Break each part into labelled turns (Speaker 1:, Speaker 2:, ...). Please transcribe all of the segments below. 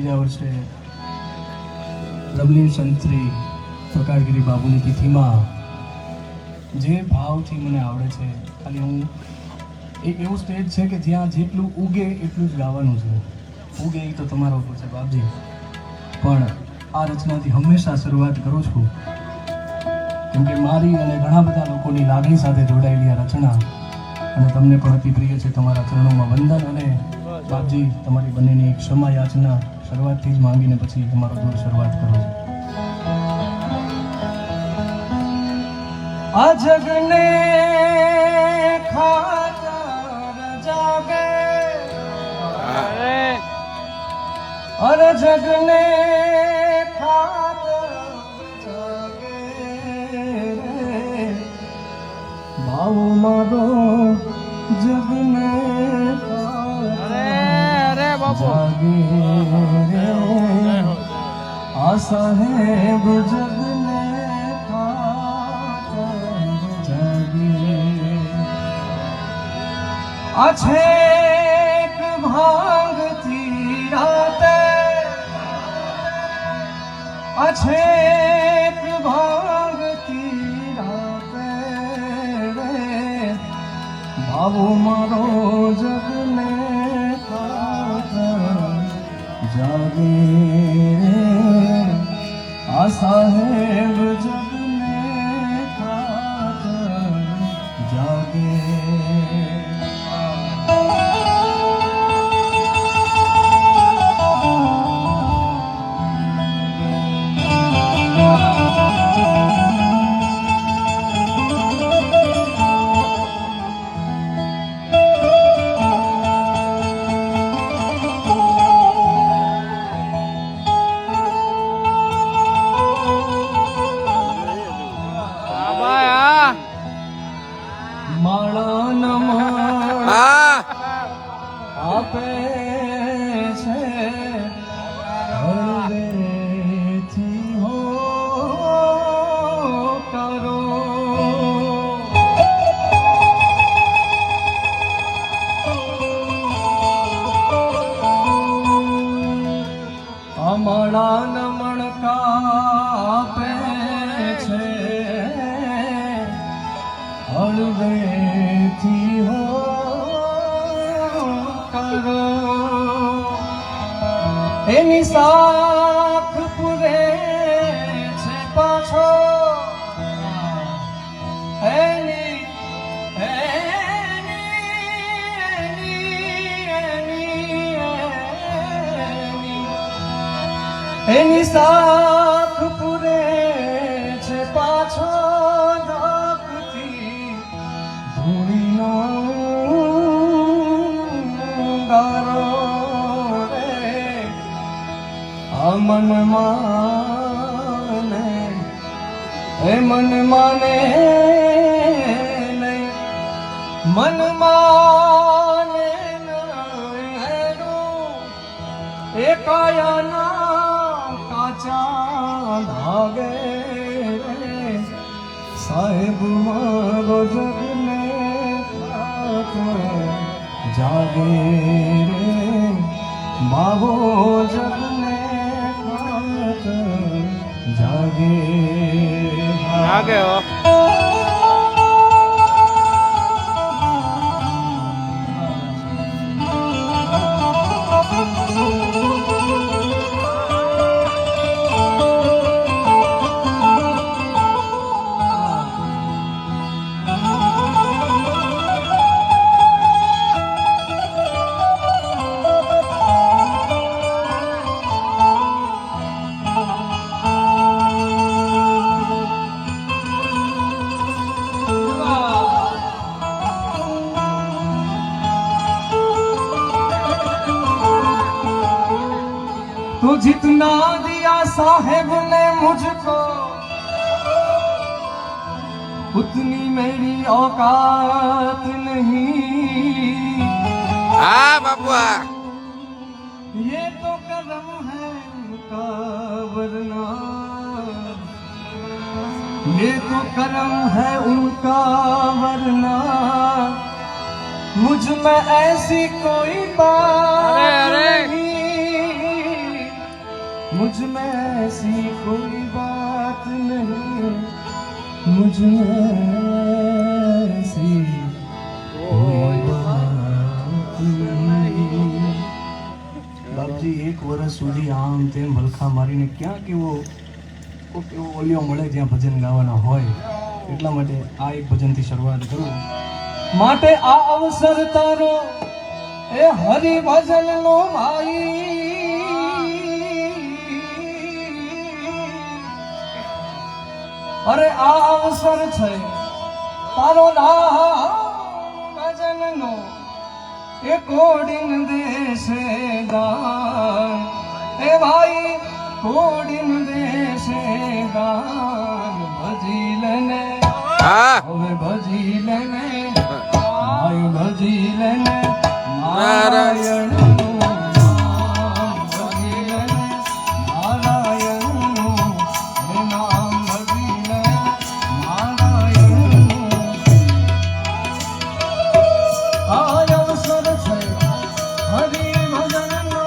Speaker 1: બીજા વર્ષે લવલી સંતશ્રી પ્રકાશગીરી બાબુની તિથિમાં જે ભાવથી મને આવડે છે, ખાલી હું એક એવું સ્ટેજ છે કે જ્યાં જેટલું ઉગે એટલું જ ગાવાનું છે. ઉગે એ તો તમારા ઉપર છે બાપજી, પણ આ રચનાથી હંમેશા શરૂઆત કરું છું કેમ કે મારી અને ઘણા બધા લોકોની લાગણી સાથે જોડાયેલી આ રચના અને તમને પણ અતિ પ્રિય છે. તમારા ચરણોમાં વંદન અને બાપજી તમારી બંનેની ક્ષમા યાચના શરૂઆતથી જ માંગીને પછી તમારો દોર શરૂઆત કરો છો. આ જગને ખાતર જાગે અરે જગને ખાતર જાગે ભાવ મારો જગને જાગે રે આ સાહેબ જગને આ છેક ભાંગતી રાતે આ છેક ભાંગતી રાતે રે ભાવો મારો જગને ખાતર જાગે રે આ સાહેબ જગને ખાતર જાગે. આપે છે હળવેથી હો કરો અમારા નમણ કાપે છે હળવેથી હો એની સાખ પૂરે છે પાછો એની એની સાખ પૂરે છે પાછો રાખતી ધૂળીનો ગારો મન માને એ મન માને નહીં મન માને એ કાયાના કાચા લાગે સાહેબ મારો જગને જાગે રે બાબો જગને જાગે
Speaker 2: જાગે હો
Speaker 1: तो जितना दिया साहेब ने मुझको उतनी मेरी औकात नहीं.
Speaker 2: हाँ बाबुआ
Speaker 1: ये तो करम है उनका वरना ये तो करम है उनका वरना मुझ में ऐसी कोई बात नहीं. मुझ में ऐसी कोई बात नहीं, मुझ में ऐसी कोई बात नहीं. બાપજી એક વર્ષ સુધી આમ તેમ વલખા મારીને ક્યાં કેવો ઓલિયો મળે જ્યાં ભજન ગાવાના હોય, એટલા માટે આ એક ભજનથી શરૂઆત કરું. માટે આ અવસર તારો એ હરિ ભજન નો ભાઈ, અરે આ અવસર છે તારો ભજન નો એ કોડીન દેશે દાન, એ ભાઈ કોડીન દેશે દાન. ભજી લેને
Speaker 2: હા
Speaker 1: હવે ભજી લેને ભાઈ, ભજી લેને નારાયણનું નામ, ભજી લેને નારાયણનું નામ, ભજી લેને નારાયણનું. આ અવસર છે હરિ ભજનનો,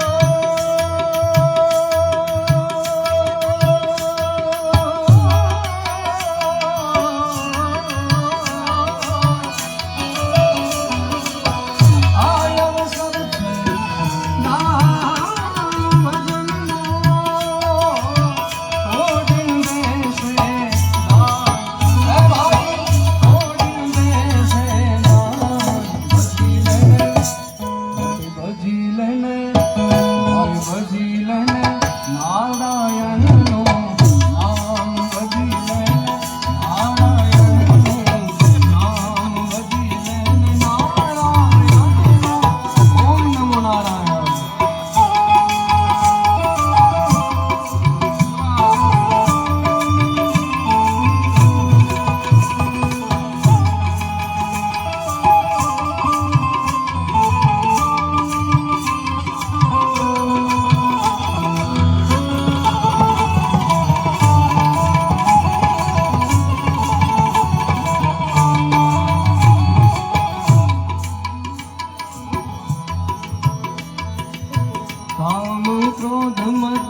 Speaker 1: કામ ક્રોધ મદ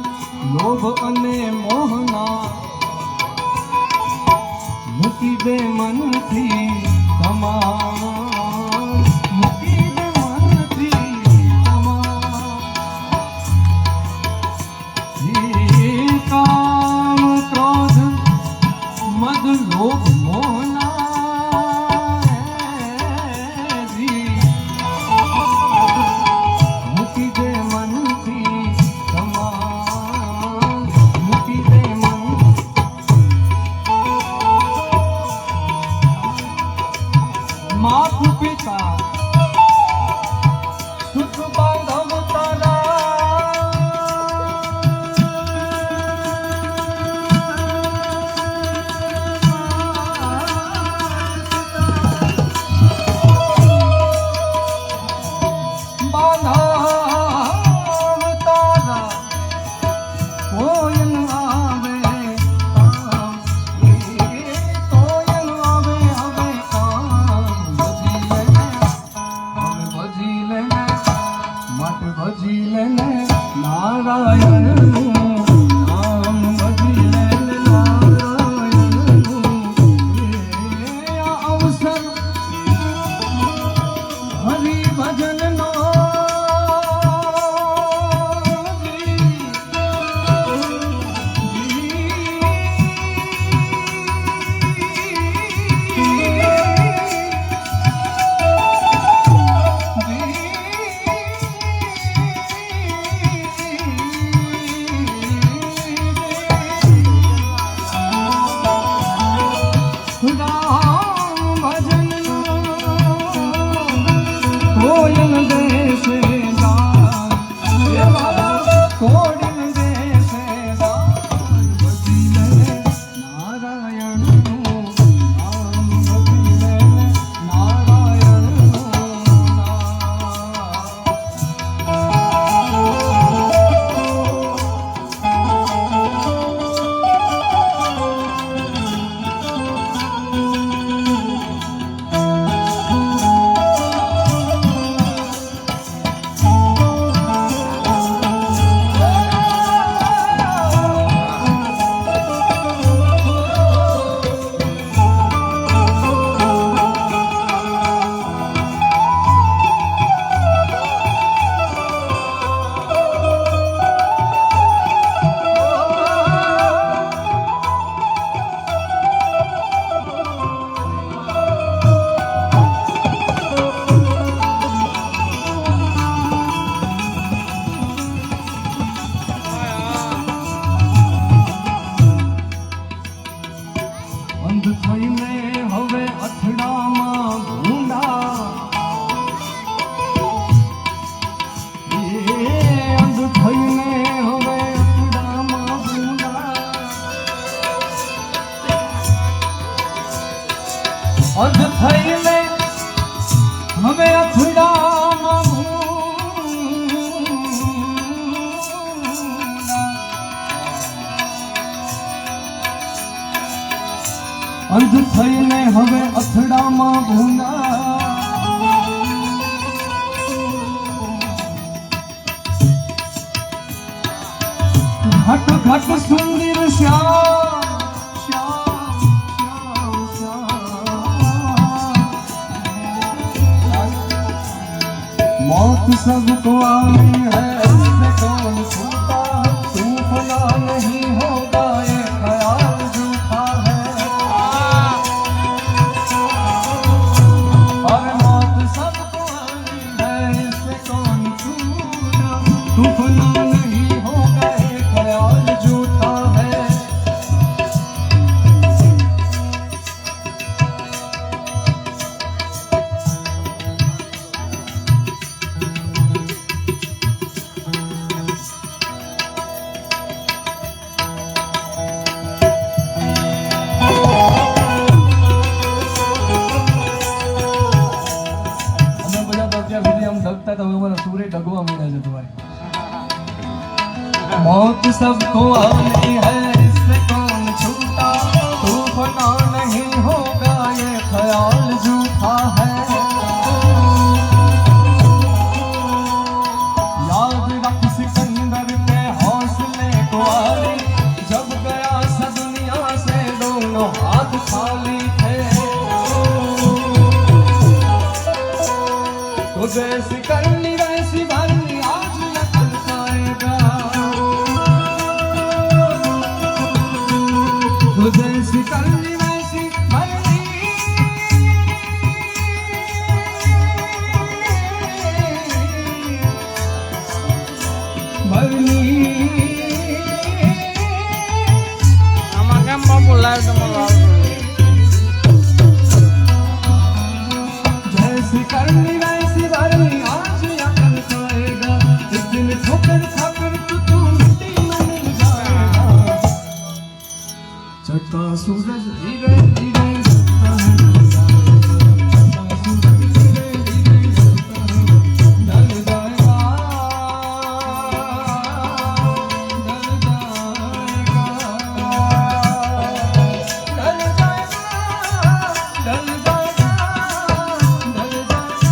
Speaker 1: લોભ અને મોહના મૂકી દે મનથી તમામ, મૂકી દે મનથી તમામ. કામ ક્રોધ મદ લોભ મોહના મૂકી દે મનથી તમામ, મૂકી દે મન. માફ અંધ થઈને હવે અથડામાં અંધ થઈને હવે અથડામાં ભૂના ઘટ ઘટ સુંદર શ્યામ શ્યામ श्याम मौत सबको आनी है इससे कौन छूटा तूफान नहीं होगा ये ख्याल झूठा है और मौत सबको आनी है इससे कौन छूटा तूफान नहीं होगा ये ख्याल झूठा है मौत सबको आनी है इससे कौन छूटा तूफान नहीं होगा ये ख्याल झूठा है याद रख सिकंदर के हौसले को आरी जब गया सा दुनिया से दोनों हाथ खाली थे तुझे सिकंदी वैसी भरनी आज नकल पाएगा तुझे सिकंदी वैसी भरनी भरनी
Speaker 2: આમાં કેમ બાપુ લાઈવ તમારો
Speaker 1: जैसी करनी वैसी भरनी आज या कल खाएगा इस दिन ठोकर खाकर तू मिट्टी में मिल जाएगा चढ़ता सूरज धीरे धीरे जलता है चढ़ता सूरज धीरे धीरे जलता है ढल जाएगा ढल जाएगा ढल जाएगा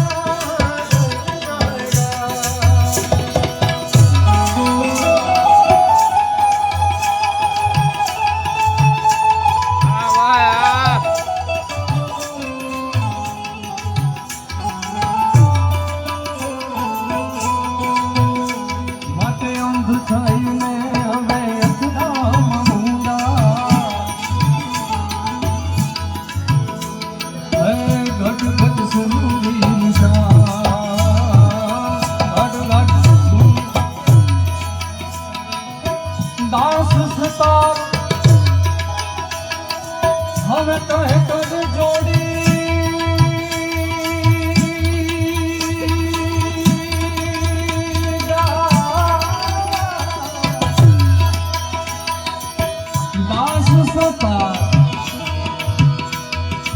Speaker 1: दास सतार हम कह कर जोड़ी दास सतार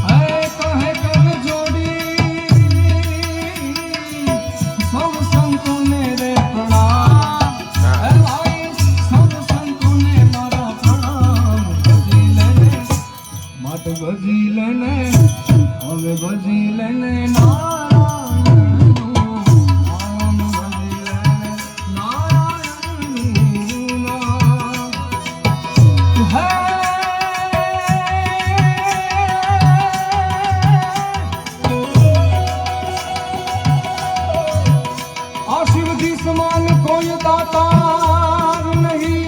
Speaker 1: है कह कर जोड़ी सब संतों मेरे प्रणाम है भाई सब संतों ने मारा प्रणाम भजी लेने मत भजी लेने હવે ભજી લેને નારાયણનું નામ ભજી લેને નારાયણનું નામ હે આ શિવજી સમાન કોઈ દાતાર નહીં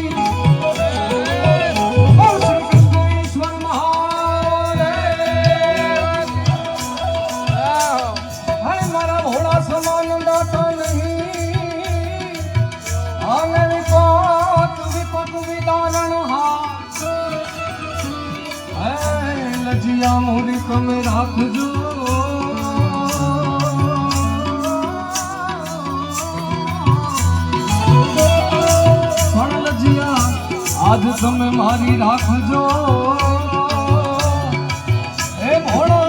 Speaker 1: લજિયા મોરી તમે રાખજો પણ લજિયા આજ તમે મારી રાખજો એ ભોળો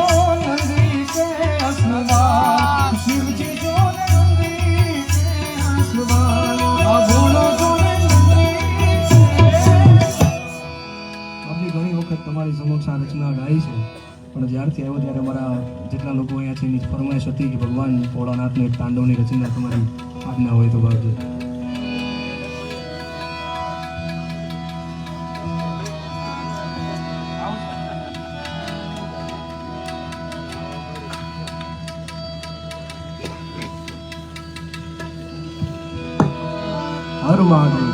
Speaker 1: વખત તમારી સમક્ષ આ રચના ગાઈ છે, પણ જ્યારથી આવ્યો ત્યારે અમારા જેટલા લોકો અહીંયા છે એની ફરમાઈશ હતી કે ભગવાન ભોળાનાથને એક તાંડવની રચના તમારી આજ્ઞા હોય તો ગાવજો. હર મહાદેવ.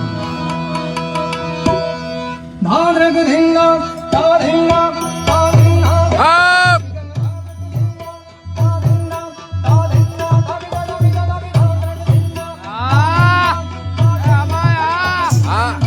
Speaker 1: ધારક ધીંગા તારીંગા તારીંગા
Speaker 2: Up! Ah!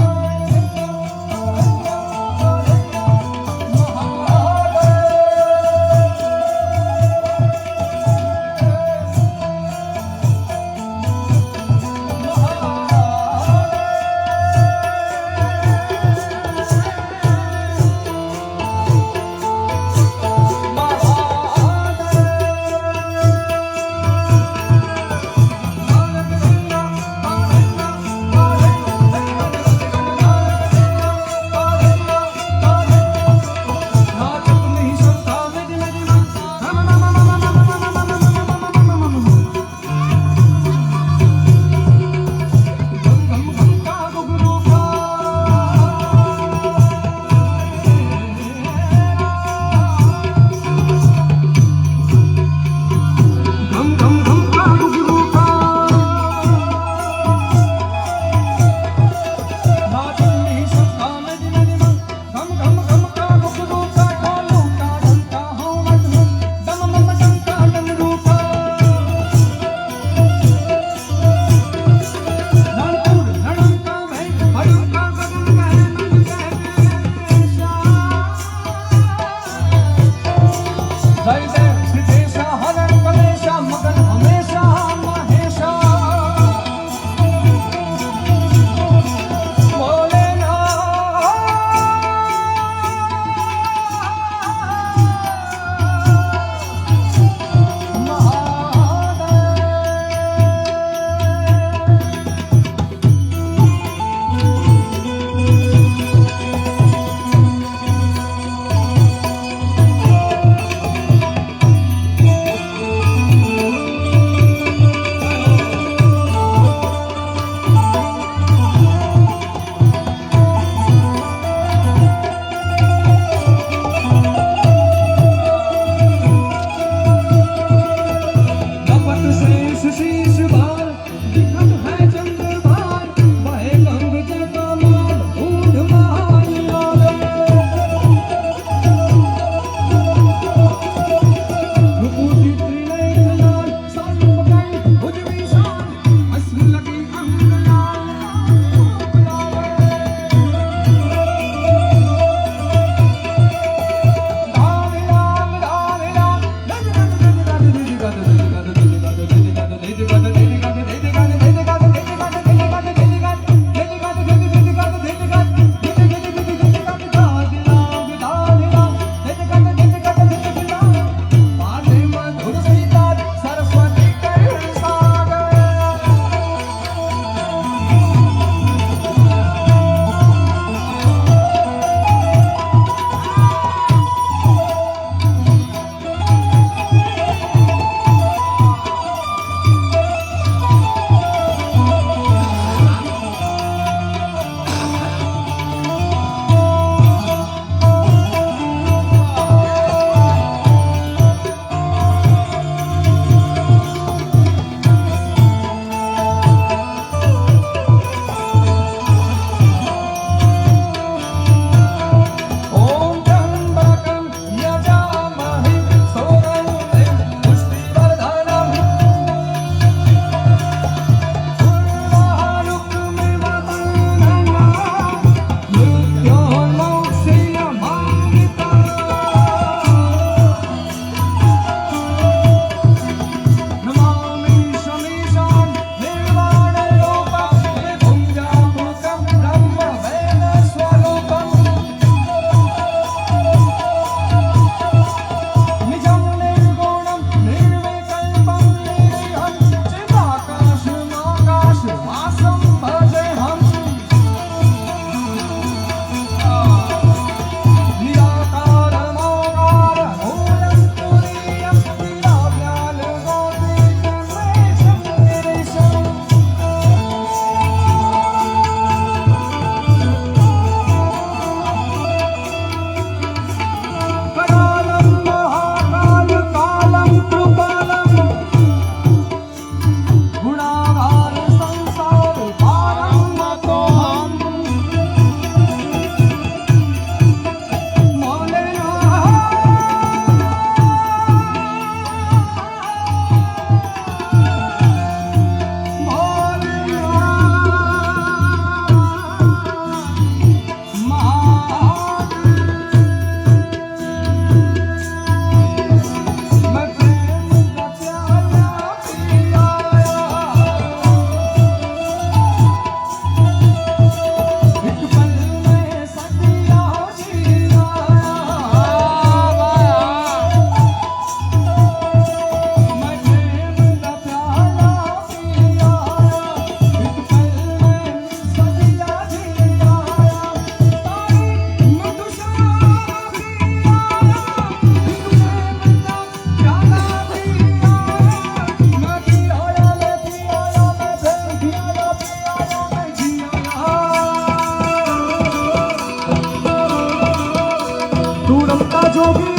Speaker 1: રમતા જોગી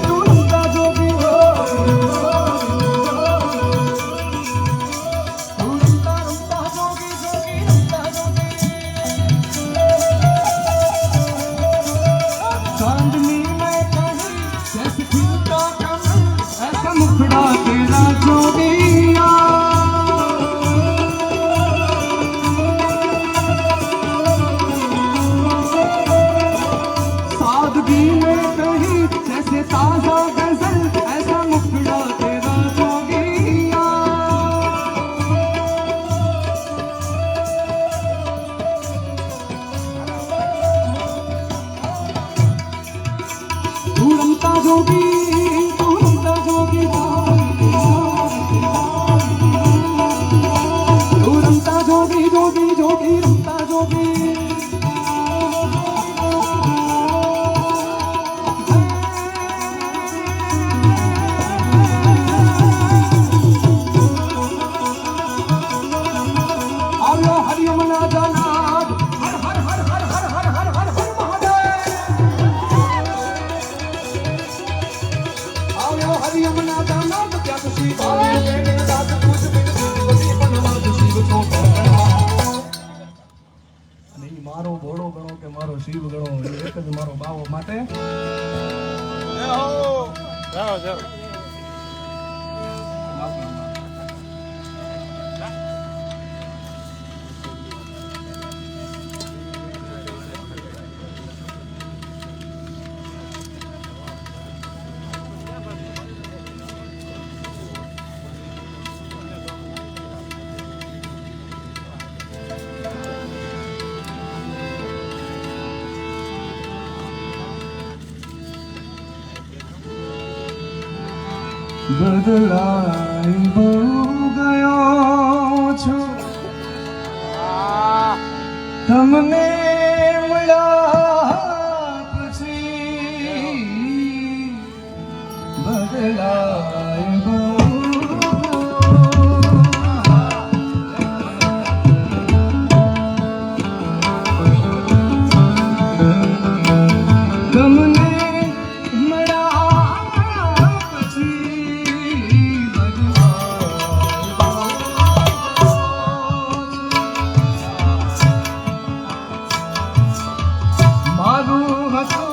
Speaker 1: તું રમતા જોગી તું રમતા રમતા જોગી જોગી રમતા જોગી चांदनी में कहीं जैसे खिलता कमल ऐसा मुखड़ा तेरा जोगिया सादगी में कहीं जैसे ताजा गजल ऐसा मुखड़ा तेरा जोगिया तू रमता जोगी तू रमता जोगी तू रमता जोगी जोगी जोगी रमता जोगी आओ हरिओम ना जाना हर हर हर हर हर हर हर हर हर महादेव आओ हरिओम ना जाना क्या खुशी बाले तेरे दाद तुझ बिन बसी बनवा शिव छोटा અને ઈ મારો ભોળો ગણો કે મારો શિવ ગણો એ એક જ મારો બાવો માટે
Speaker 2: જાઓ જાઓ
Speaker 1: બદલાઈ બહુ ગયો છું તમને મળ્યા પછી બદલાઈ બહુ તમને મળ્યા પછી મારું હતું